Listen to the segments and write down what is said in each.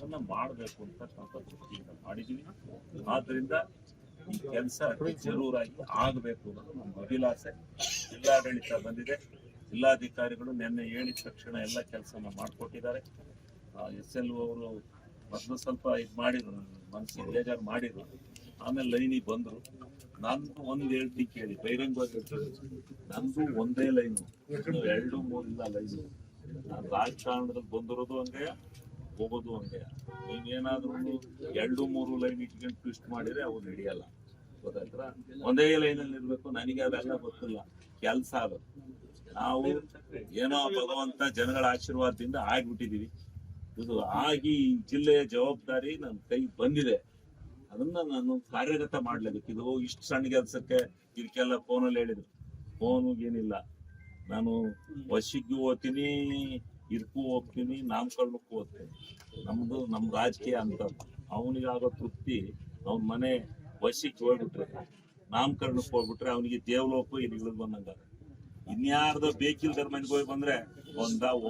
ಅದನ್ನ ಮಾಡಬೇಕು ಅಂತಕ್ಕಂಥ ದೃಷ್ಟಿಯಿಂದ ಮಾಡಿದೀವಿ. ಆದ್ರಿಂದ ಈ ಕೆಲಸ ಜರೂರಾಗಿ ಆಗಬೇಕು ಅನ್ನೋದು ನಮ್ಮ ಅಭಿಲಾಷೆ. ಜಿಲ್ಲಾಡಳಿತ ಬಂದಿದೆ, ಜಿಲ್ಲಾಧಿಕಾರಿಗಳು ನಿನ್ನೆ ಹೇಳಿದ ತಕ್ಷಣ ಎಲ್ಲ ಕೆಲಸನ ಮಾಡಿಕೊಟ್ಟಿದ್ದಾರೆ. SLO ಅವರು ಮೊದಲು ಸ್ವಲ್ಪ ಇದು ಮಾಡಿದ್ರು, ಮನಸ್ಸಿಗೆ ಬೇಜಾರು ಮಾಡಿದ್ರು. ಆಮೇಲೆ ಲೈನಿಗೆ ಬಂದ್ರು. ನಂದು ಒಂದು ಹೇಳ್ತಿ ಕೇಳಿ, ಬಹಿರಂಗವಾಗಿ ನಂದು ಒಂದೇ ಲೈನು, 2-3 ಇಲ್ಲ ಲೈನು. ನಾನು ರಾಜಕಾರಣದಲ್ಲಿ ಬಂದಿರೋದು ಹಂಗೆ, ಹೋಗೋದು ಹಂಗೆ. ನೀವೇನಾದ್ರೂ 2-3 ಲೈನ್ ಇಟ್ಕೊಂಡು ಟ್ವಿಸ್ಟ್ ಮಾಡಿದ್ರೆ ಅವು ನಡೆಯಲ್ಲ, ಗೊತ್ತಾಯ್ತಾ? ಒಂದೇ ಲೈನಲ್ಲಿ ಇರ್ಬೇಕು. ನನಗೆ ಅದೆಲ್ಲ ಗೊತ್ತಿಲ್ಲ, ಕೆಲಸ ಅದು. ನಾವು ಏನೋ ಭಗವಂತ ಜನಗಳ ಆಶೀರ್ವಾದದಿಂದ ಆಗ್ಬಿಟ್ಟಿದೀವಿ. ಇದು ಆಗಿ ಜಿಲ್ಲೆಯ ಜವಾಬ್ದಾರಿ ನನ್ನ ಕೈ ಬಂದಿದೆ. ಅದನ್ನ ನಾನು ಕಾರ್ಯಗತ ಮಾಡ್ಲೇಬೇಕು. ಇದು ಇಷ್ಟು ಸಣ್ಣ ಕೆಲಸಕ್ಕೆ ಇದಕ್ಕೆಲ್ಲ ಫೋನಲ್ಲಿ ಹೇಳಿದ್ರು. ಫೋನಿಗೇನಿಲ್ಲ, ನಾನು ವಶಿಗೂ ಓದ್ತೀನಿ, ಇದಕ್ಕೂ ಹೋಗ್ತೀನಿ, ನಾಮಕರಣಕ್ಕೂ ಓದ್ತೀನಿ. ನಮ್ಮ ರಾಜಕೀಯ ಅಂತ ಅವನಿಗಾಗೋ ತೃಪ್ತಿ, ಅವನ ಮನೆ ವಶಿಗೆ ಹೋಗ್ಬಿಟ್ರೆ, ನಾಮಕರಣಕ್ಕೆ ಹೋಗ್ಬಿಟ್ರೆ ಅವನಿಗೆ ದೇವಲೋಕ ಇಲ್ಲಿಗೆ ಬಂದಂಗ. ಇನ್ಯಾರ್ದೋ ಬೇಕಿಲ್ದರ ಮನೆಗೆ ಹೋಗಿ ಬಂದ್ರೆ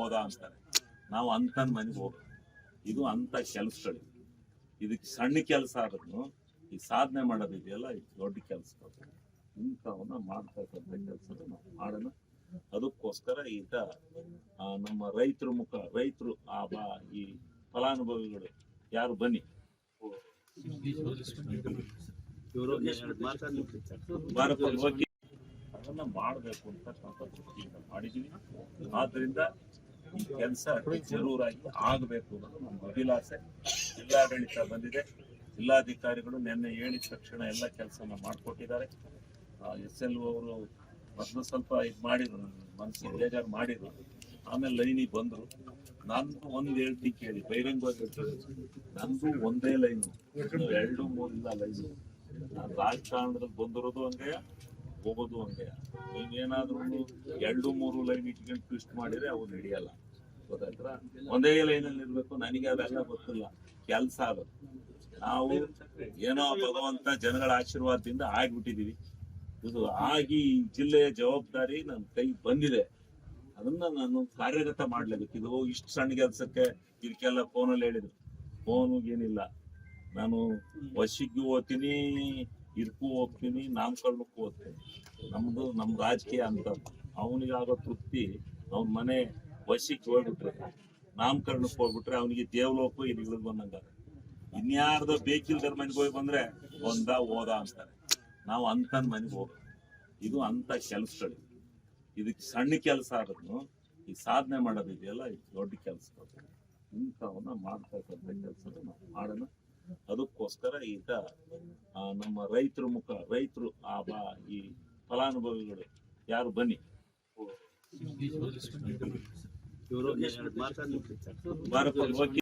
ಓದ ಅಂತಾರೆ. ನಾವು ಅಂತ ಮನೆಗೆ ಹೋಗ, ಇದು ಅಂತ ಕೆಲಸಗಳು. ಇದಕ್ಕೆ ಸಣ್ಣ ಕೆಲಸ ಆದ್ರೂ ಈ ಸಾಧನೆ ಮಾಡೋದಿದೆಯಲ್ಲ, ಇದು ದೊಡ್ಡ ಕೆಲಸ. ಇಂಥವನ್ನ ಮಾಡ್ತಕ್ಕಂಥ ಕೆಲಸ ನಾವು ಮಾಡೋಣ. ಅದಕ್ಕೋಸ್ಕರ ಈಗ ನಮ್ಮ ರೈತರು ಈ ಫಲಾನುಭವಿಗಳು ಯಾರು ಬನ್ನಿ, ಅದನ್ನ ಮಾಡಬೇಕು ಅಂತಕ್ಕಂಥ ದೃಷ್ಟಿಯಿಂದ ಮಾಡಿದೀವಿ. ಆದ್ರಿಂದ ಈ ಕೆಲಸ ಜರೂರಾಗಿ ಆಗಬೇಕು ಅನ್ನೋದು ನಮ್ಮ ಅಭಿಲಾಷೆ. ಜಿಲ್ಲಾಡಳಿತ ಬಂದಿದೆ, ಜಿಲ್ಲಾಧಿಕಾರಿಗಳು ನಿನ್ನೆ ಹೇಳಿದ ತಕ್ಷಣ ಎಲ್ಲ ಕೆಲಸನ ಮಾಡಿಕೊಟ್ಟಿದ್ದಾರೆ. SLO ಅವರು ಮೊದಲು ಸ್ವಲ್ಪ ಇದು ಮಾಡಿದ್ರು, ಮನಸ್ಸಿಗೆ ಬೇಜಾರು ಮಾಡಿದ್ರು. ಆಮೇಲೆ ಲೈನಿಗೆ ಬಂದ್ರು. ನಂದು ಒಂದು ಹೇಳ್ತಿ ಕೇಳಿ, ಬಹಿರಂಗವಾಗಿ ನಂದು ಒಂದೇ ಲೈನು, 2-3 ಇಲ್ಲ ಲೈನು. ನಾನು ರಾಜಕಾರಣದಲ್ಲಿ ಬಂದಿರೋದು ಹಂಗೆ, ಹೋಗೋದು ಹಂಗೆ. ನೀವೇನಾದ್ರೂ 2-3 ಲೈನ್ ಇಟ್ಕೊಂಡು ಟ್ವಿಸ್ಟ್ ಮಾಡಿದ್ರೆ ಅವು ನಡೆಯಲ್ಲ, ಗೊತ್ತಾಯ್ತಾ? ಒಂದೇ ಲೈನಲ್ಲಿ ಇರ್ಬೇಕು. ನನಗೆ ಅದೆಲ್ಲ ಗೊತ್ತಿಲ್ಲ, ಕೆಲಸ ಅದು. ನಾವು ಏನೋ ಭಗವಂತ ಜನಗಳ ಆಶೀರ್ವಾದದಿಂದ ಆಗ್ಬಿಟ್ಟಿದೀವಿ. ಇದು ಆಗಿ ಜಿಲ್ಲೆಯ ಜವಾಬ್ದಾರಿ ನನ್ನ ಕೈ ಬಂದಿದೆ. ಅದನ್ನ ನಾನು ಕಾರ್ಯಗತ ಮಾಡ್ಲೇಬೇಕು. ಇದು ಇಷ್ಟು ಸಣ್ಣ ಕೆಲಸಕ್ಕೆ ಇದಕ್ಕೆಲ್ಲ ಫೋನಲ್ಲಿ ಹೇಳಿದ್ರು. ಫೋನಿಗೇನಿಲ್ಲ, ನಾನು ವಶಿಗೂ ಓದ್ತೀನಿ, ಇದಕ್ಕೂ ಹೋಗ್ತೀನಿ, ನಾಮಕರಣಕ್ಕೂ ಓದ್ತೀನಿ. ನಮ್ಮ ರಾಜಕೀಯ ಅಂತ ಅವನಿಗಾಗೋ ತೃಪ್ತಿ, ಅವನ ಮನೆ ವಶಿಗೆ ಹೋಗ್ಬಿಟ್ರೆ, ನಾಮಕರಣಕ್ಕೆ ಹೋಗ್ಬಿಟ್ರೆ ಅವನಿಗೆ ದೇವಲೋಕ ಇಲ್ಲಿಗೆ ಬಂದಂಗ. ಇನ್ಯಾರ್ದೋ ಬೇಕಿಲ್ದರ ಮನೆಗೆ ಹೋಗಿ ಬಂದ್ರೆ ಓದ ಅಂತಾರೆ. ನಾವು ಅಂತ ಮನೆಗೆ ಹೋಗ, ಇದು ಅಂತ ಕೆಲಸಗಳು. ಇದಕ್ಕೆ ಸಣ್ಣ ಕೆಲಸ ಆದ್ರೂ ಈ ಸಾಧನೆ ಮಾಡೋದಿದೆಯಲ್ಲ, ಇದು ದೊಡ್ಡ ಕೆಲಸ. ಇಂಥವನ್ನ ಮಾಡ್ತಕ್ಕಂಥ ಕೆಲಸ ನಾವು ಮಾಡೋಣ. ಅದಕ್ಕೋಸ್ಕರ ಈಗ ನಮ್ಮ ರೈತರು ಈ ಫಲಾನುಭವಿಗಳು ಯಾರು ಬನ್ನಿ,